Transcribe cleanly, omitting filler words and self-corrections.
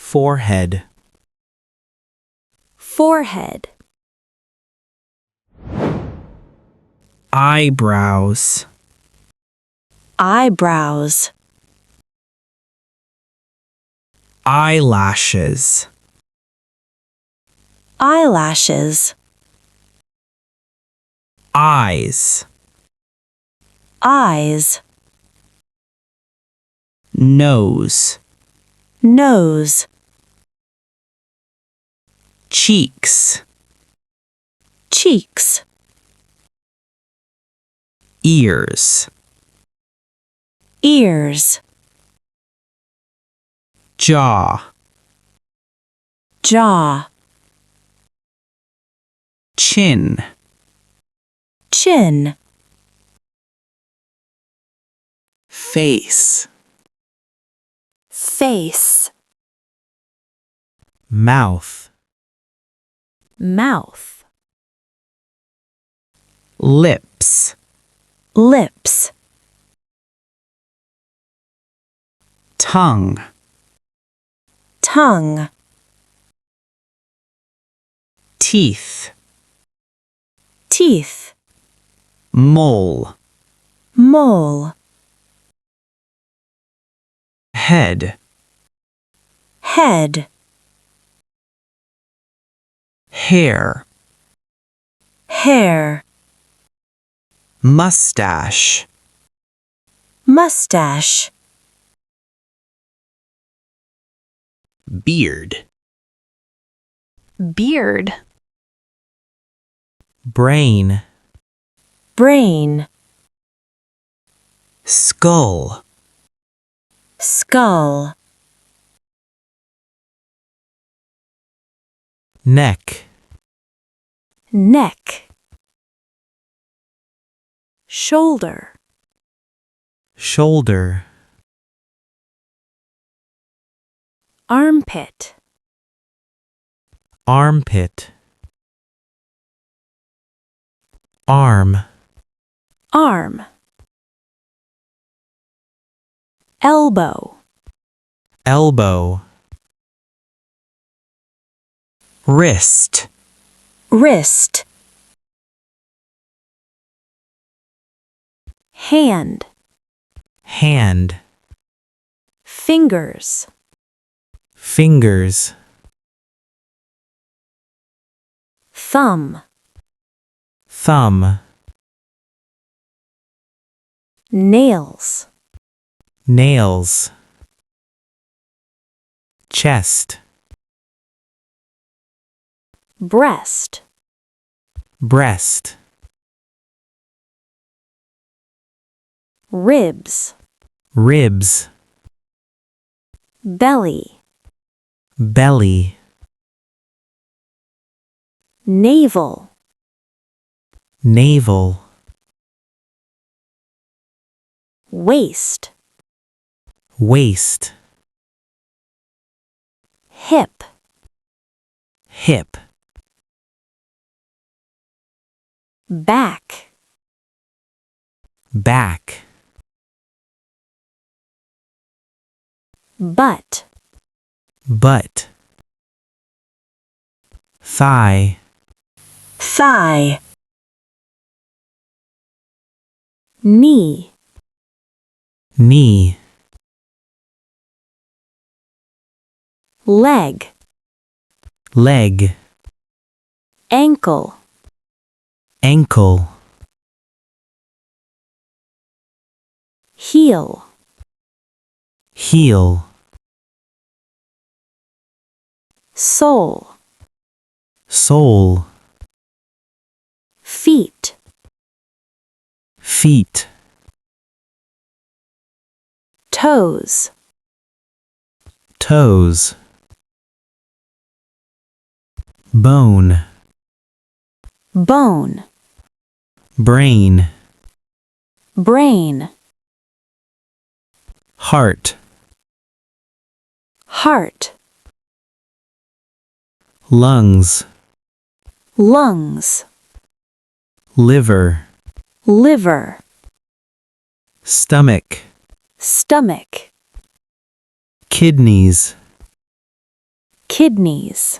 forehead, forehead, eyebrows, eyebrows, eyelashes, eyelashes, eyes, eyes, nose, nose, cheeks, cheeks, ears, ears, jaw, jaw, chin, chin, face, face, mouth, mouth, lips, lips, tongue, tongue, teeth, teeth, mole, mole, head, head, hair, hair, mustache, mustache, beard, beard, brain, brain, skull, skull, neck, neck, shoulder, shoulder, armpit, armpit, arm, arm, elbow, elbow, wrist, wrist, hand, hand, fingers, fingers, thumb, thumb, nails, nails, chest, breast, breast, ribs, ribs, belly, belly, navel, navel, waist, waist, hip, hip, back, back, butt, butt, thigh, thigh, knee, knee, leg, leg, ankle, ankle, heel, heel, sole, sole, feet, feet, toes, toes, bone, bone, brain, brain, heart, heart, lungs, lungs, liver, liver, stomach, stomach, kidneys, kidneys,